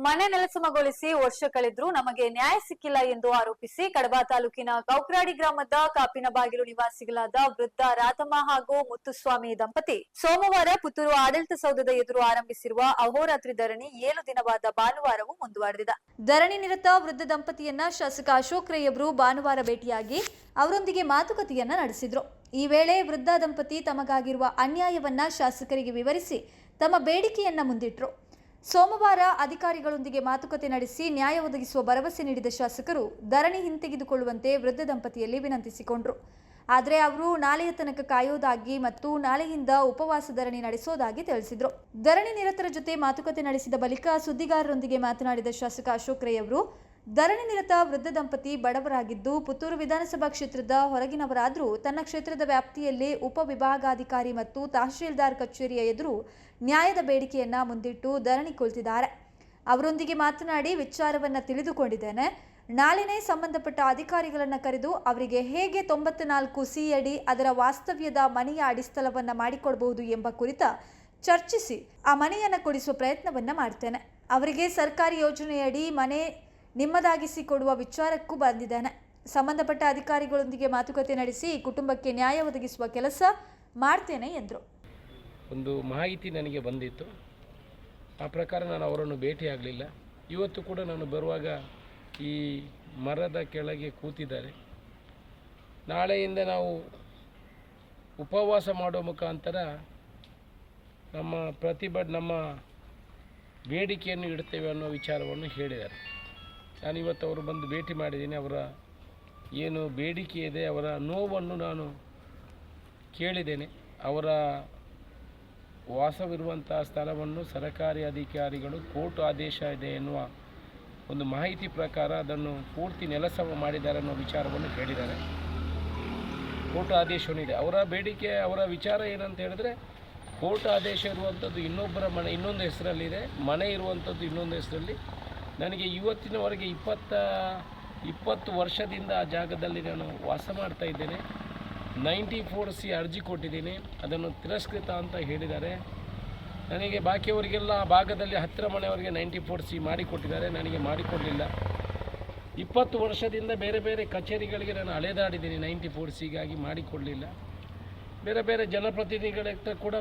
ಮನೆ ನೆಲಸಮಗೊಳಿಸಿ ವರ್ಷ ಕಳೆದ್ರೂ ನಮಗೆ ನ್ಯಾಯ ಸಿಕ್ಕಿಲ್ಲ ಎಂದು ಆರೋಪಿಸಿ ಕಡಬ ತಾಲೂಕಿನ ಗೌಕ್ರಾಡಿ ಗ್ರಾಮದ ಕಾಪಿನಬಾಗಿಲು ನಿವಾಸಿಗಳಾದ ವೃದ್ಧ ರಾಧಮ್ಮ ಹಾಗೂ ಮುತ್ತುಸ್ವಾಮಿ ದಂಪತಿ ಸೋಮವಾರ ಪುತ್ತೂರು ಆಡಳಿತ ಸೌಧದ ಎದುರು ಆರಂಭಿಸಿರುವ ಅಹೋರಾತ್ರಿ ಧರಣಿ 7 ದಿನವಾದ ಭಾನುವಾರವೂ ಮುಂದುವರೆದಿದೆ. ಧರಣಿ ನಿರತ ವೃದ್ಧ ದಂಪತಿಯನ್ನ ಶಾಸಕ ಅಶೋಕ್ ರೈ ಅವರು ಭಾನುವಾರ ಭೇಟಿಯಾಗಿ ಅವರೊಂದಿಗೆ ಮಾತುಕತೆಯನ್ನ ನಡೆಸಿದ್ರು. ಈ ವೇಳೆ ವೃದ್ಧ ದಂಪತಿ ತಮಗಾಗಿರುವ ಅನ್ಯಾಯವನ್ನ ಶಾಸಕರಿಗೆ ವಿವರಿಸಿ ತಮ್ಮ ಬೇಡಿಕೆಯನ್ನ ಮುಂದಿಟ್ಟರು. ಸೋಮವಾರ ಅಧಿಕಾರಿಗಳೊಂದಿಗೆ ಮಾತುಕತೆ ನಡೆಸಿ ನ್ಯಾಯ ಒದಗಿಸುವ ಭರವಸೆ ನೀಡಿದ ಶಾಸಕರು ಧರಣಿ ಹಿಂತೆಗೆದುಕೊಳ್ಳುವಂತೆ ವೃದ್ಧ ದಂಪತಿಯಲ್ಲಿ ವಿನಂತಿಸಿಕೊಂಡರು. ಆದರೆ ಅವರು ನಾಳೆಯ ತನಕ ಕಾಯೋದಾಗಿ ಮತ್ತು ನಾಳೆಯಿಂದ ಉಪವಾಸ ಧರಣಿ ನಡೆಸೋದಾಗಿ ತಿಳಿಸಿದರು. ಧರಣಿ ನಿರತರ ಜೊತೆ ಮಾತುಕತೆ ನಡೆಸಿದ ಬಳಿಕ ಸುದ್ದಿಗಾರರೊಂದಿಗೆ ಮಾತನಾಡಿದ ಶಾಸಕ ಅಶೋಕ್ ರೈ ಅವರು ಧರಣಿ ನಿರತ ವೃದ್ಧ ದಂಪತಿ ಬಡವರಾಗಿದ್ದು ಪುತ್ತೂರು ವಿಧಾನಸಭಾ ಕ್ಷೇತ್ರದ ಹೊರಗಿನವರಾದರೂ ತನ್ನ ಕ್ಷೇತ್ರದ ವ್ಯಾಪ್ತಿಯಲ್ಲಿ ಉಪವಿಭಾಗಾಧಿಕಾರಿ ಮತ್ತು ತಹಶೀಲ್ದಾರ್ ಕಚೇರಿಯ ಎದುರು ನ್ಯಾಯದ ಬೇಡಿಕೆಯನ್ನ ಮುಂದಿಟ್ಟು ಧರಣಿ ಕುಳಿತಿದ್ದಾರೆ. ಅವರೊಂದಿಗೆ ಮಾತನಾಡಿ ವಿಚಾರವನ್ನ ತಿಳಿದುಕೊಂಡಿದ್ದೇನೆ. ನಾಳೆನೇ ಸಂಬಂಧಪಟ್ಟ ಅಧಿಕಾರಿಗಳನ್ನು ಕರೆದು ಅವರಿಗೆ ಹೇಗೆ 94C ಅಡಿ ಅದರ ವಾಸ್ತವ್ಯದ ಮನೆಯ ಅಡಿಸ್ಥಳವನ್ನ ಮಾಡಿಕೊಡಬಹುದು ಎಂಬ ಕುರಿತ ಚರ್ಚಿಸಿ ಆ ಮನೆಯನ್ನು ಕೊಡಿಸುವ ಪ್ರಯತ್ನವನ್ನ ಮಾಡ್ತೇನೆ. ಅವರಿಗೆ ಸರ್ಕಾರಿ ಯೋಜನೆಯಡಿ ಮನೆ ನಿಮ್ಮದಾಗಿಸಿ ಕೊಡುವ ವಿಚಾರಕ್ಕೂ ಬಂದಿದ್ದೇನೆ. ಸಂಬಂಧಪಟ್ಟ ಅಧಿಕಾರಿಗಳೊಂದಿಗೆ ಮಾತುಕತೆ ನಡೆಸಿ ಕುಟುಂಬಕ್ಕೆ ನ್ಯಾಯ ಒದಗಿಸುವ ಕೆಲಸ ಮಾಡ್ತೇನೆ ಎಂದರು. ಒಂದು ಮಾಹಿತಿ ನನಗೆ ಬಂದಿತ್ತು. ಆ ಪ್ರಕಾರ ನಾನು ಅವರನ್ನು ಭೇಟಿಯಾಗಲಿಲ್ಲ. ಇವತ್ತು ಕೂಡ ನಾನು ಬರುವಾಗ ಈ ಮರದ ಕೆಳಗೆ ಕೂತಿದ್ದಾರೆ. ನಾಳೆಯಿಂದ ನಾವು ಉಪವಾಸ ಮಾಡೋ ಮುಖಾಂತರ ನಮ್ಮ ಬೇಡಿಕೆಯನ್ನು ಇಡ್ತೇವೆ ಅನ್ನೋ ವಿಚಾರವನ್ನು ಹೇಳಿದ್ದಾರೆ. ನಾನಿವತ್ತು ಅವರು ಬಂದು ಭೇಟಿ ಮಾಡಿದ್ದೀನಿ. ಅವರ ಏನು ಬೇಡಿಕೆ ಇದೆ ಅವರ ನೋವನ್ನು ನಾನು ಕೇಳಿದ್ದೇನೆ. ಅವರ ವಾಸವಿರುವಂಥ ಸ್ಥಳವನ್ನು ಸರ್ಕಾರಿ ಅಧಿಕಾರಿಗಳು ಕೋರ್ಟ್ ಆದೇಶ ಇದೆ ಎನ್ನುವ ಒಂದು ಮಾಹಿತಿ ಪ್ರಕಾರ ಅದನ್ನು ಪೂರ್ತಿ ನೆಲಸಮ ಮಾಡಿದ್ದಾರೆ ಅನ್ನೋ ವಿಚಾರವನ್ನು ಹೇಳಿದ್ದಾರೆ. ಕೋರ್ಟ್ ಆದೇಶವನ್ನಿದೆ. ಅವರ ಬೇಡಿಕೆ ಅವರ ವಿಚಾರ ಏನಂತ ಹೇಳಿದ್ರೆ ಕೋರ್ಟ್ ಆದೇಶ ಇರುವಂಥದ್ದು ಇನ್ನೊಬ್ಬರ ಮನೆ ಇನ್ನೊಂದು ಹೆಸರಲ್ಲಿದೆ, ಮನೆ ಇರುವಂಥದ್ದು ಇನ್ನೊಂದು ಹೆಸರಲ್ಲಿ. ನನಗೆ ಇವತ್ತಿನವರೆಗೆ 20 ವರ್ಷದಿಂದ ಆ ಜಾಗದಲ್ಲಿ ನಾನು ವಾಸ ಮಾಡ್ತಾ ಇದ್ದೇನೆ. 94C ಅರ್ಜಿ ಕೊಟ್ಟಿದ್ದೀನಿ, ಅದನ್ನು ತಿರಸ್ಕೃತ ಅಂತ ಹೇಳಿದ್ದಾರೆ. ನನಗೆ ಬಾಕಿಯವರಿಗೆಲ್ಲ ಆ ಭಾಗದಲ್ಲಿ ಹತ್ತಿರ ಮನೆಯವರಿಗೆ 94C ಮಾಡಿಕೊಟ್ಟಿದ್ದಾರೆ, ನನಗೆ ಮಾಡಿಕೊಡಲಿಲ್ಲ. 20 ವರ್ಷದಿಂದ ಬೇರೆ ಬೇರೆ ಕಚೇರಿಗಳಿಗೆ ನಾನು ಅಲೆದಾಡಿದ್ದೀನಿ, 94Cಗಾಗಿ ಮಾಡಿಕೊಡಲಿಲ್ಲ. ಬೇರೆ ಬೇರೆ ಜನಪ್ರತಿನಿಧಿಗಳ ಹತ್ರ ಕೂಡ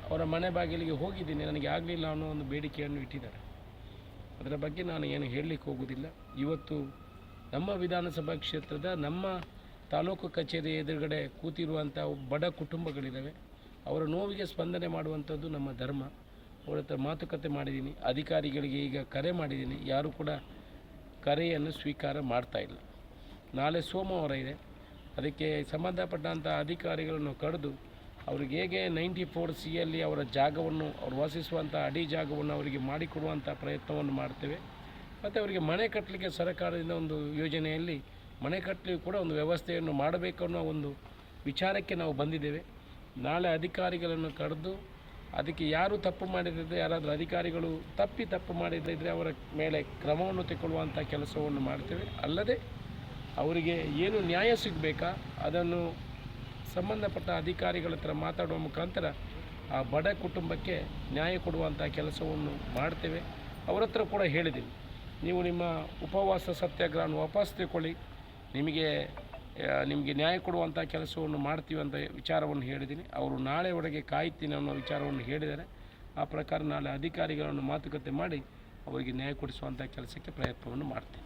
ಅವರ ಮನೆ ಬಾಗಿಲಿಗೆ ಹೋಗಿದ್ದೀನಿ, ನನಗೆ ಆಗಲಿಲ್ಲ ಅನ್ನೋ ಒಂದು ಬೇಡಿಕೆಯನ್ನು ಇಟ್ಟಿದ್ದಾರೆ. ಅದರ ಬಗ್ಗೆ ನಾನು ಏನು ಹೇಳಲಿಕ್ಕೆ ಹೋಗೋದಿಲ್ಲ. ಇವತ್ತು ನಮ್ಮ ವಿಧಾನಸಭಾ ಕ್ಷೇತ್ರದ ನಮ್ಮ ತಾಲೂಕು ಕಚೇರಿ ಎದುರುಗಡೆ ಕೂತಿರುವಂಥ ಬಡ ಕುಟುಂಬಗಳಿದ್ದಾವೆ. ಅವರ ನೋವಿಗೆ ಸ್ಪಂದನೆ ಮಾಡುವಂಥದ್ದು ನಮ್ಮ ಧರ್ಮ. ಅವರ ಹತ್ರ ಮಾತುಕತೆ ಮಾಡಿದ್ದೀನಿ. ಅಧಿಕಾರಿಗಳಿಗೆ ಈಗ ಕರೆ ಮಾಡಿದ್ದೀನಿ. ಯಾರೂ ಕೂಡ ಕರೆಯನ್ನು ಸ್ವೀಕಾರ ಮಾಡ್ತಾ ಇಲ್ಲ. ನಾಳೆ ಸೋಮವಾರ ಇದೆ. ಅದಕ್ಕೆ ಸಂಬಂಧಪಟ್ಟಂಥ ಅಧಿಕಾರಿಗಳನ್ನು ಕರೆದು ಅವ್ರಿಗೆ ಹೇಗೆ 94Cಯಲ್ಲಿ ಅವರ ಜಾಗವನ್ನು ಅವರು ವಾಸಿಸುವಂಥ ಅಡಿ ಜಾಗವನ್ನು ಅವರಿಗೆ ಮಾಡಿಕೊಡುವಂಥ ಪ್ರಯತ್ನವನ್ನು ಮಾಡ್ತೇವೆ. ಮತ್ತು ಅವರಿಗೆ ಮನೆ ಕಟ್ಟಲಿಕ್ಕೆ ಸರ್ಕಾರದಿಂದ ಒಂದು ಯೋಜನೆಯಲ್ಲಿ ಮನೆ ಕಟ್ಟಲಿಕ್ಕೆ ಕೂಡ ಒಂದು ವ್ಯವಸ್ಥೆಯನ್ನು ಮಾಡಬೇಕು ಅನ್ನೋ ಒಂದು ವಿಚಾರಕ್ಕೆ ನಾವು ಬಂದಿದ್ದೇವೆ. ನಾಳೆ ಅಧಿಕಾರಿಗಳನ್ನು ಕರೆದು ಅದಕ್ಕೆ ಯಾರು ತಪ್ಪು ಮಾಡಿದರೆ ಯಾರಾದರೂ ಅಧಿಕಾರಿಗಳು ತಪ್ಪು ಮಾಡಿದರೆ ಅವರ ಮೇಲೆ ಕ್ರಮವನ್ನು ತೆಗೊಳ್ಳುವಂಥ ಕೆಲಸವನ್ನು ಮಾಡ್ತೇವೆ. ಅಲ್ಲದೆ ಅವರಿಗೆ ಏನು ನ್ಯಾಯ ಸಿಗಬೇಕಾ ಅದನ್ನು ಸಂಬಂಧಪಟ್ಟ ಅಧಿಕಾರಿಗಳ ಹತ್ರ ಮಾತಾಡುವ ಮುಖಾಂತರ ಆ ಬಡ ಕುಟುಂಬಕ್ಕೆ ನ್ಯಾಯ ಕೊಡುವಂಥ ಕೆಲಸವನ್ನು ಮಾಡ್ತೇವೆ. ಅವರ ಹತ್ರ ಕೂಡ ಹೇಳಿದ್ದೀನಿ, ನೀವು ನಿಮ್ಮ ಉಪವಾಸ ಸತ್ಯಾಗ್ರಹವನ್ನು ವಾಪಸ್ ತಗೊಳ್ಳಿ, ನಿಮಗೆ ನ್ಯಾಯ ಕೊಡುವಂಥ ಕೆಲಸವನ್ನು ಮಾಡ್ತೀವಿ ಅಂತ ವಿಚಾರವನ್ನು ಹೇಳಿದ್ದೀನಿ. ಅವರು ನಾಳೆ ಒಳಗೆ ಕಾಯ್ತೀನಿ ಅನ್ನೋ ವಿಚಾರವನ್ನು ಹೇಳಿದ್ದಾರೆ. ಆ ಪ್ರಕಾರ ನಾಳೆ ಅಧಿಕಾರಿಗಳನ್ನು ಮಾತುಕತೆ ಮಾಡಿ ಅವರಿಗೆ ನ್ಯಾಯ ಕೊಡಿಸುವಂಥ ಕೆಲಸಕ್ಕೆ ಪ್ರಯತ್ನವನ್ನು ಮಾಡ್ತೀನಿ.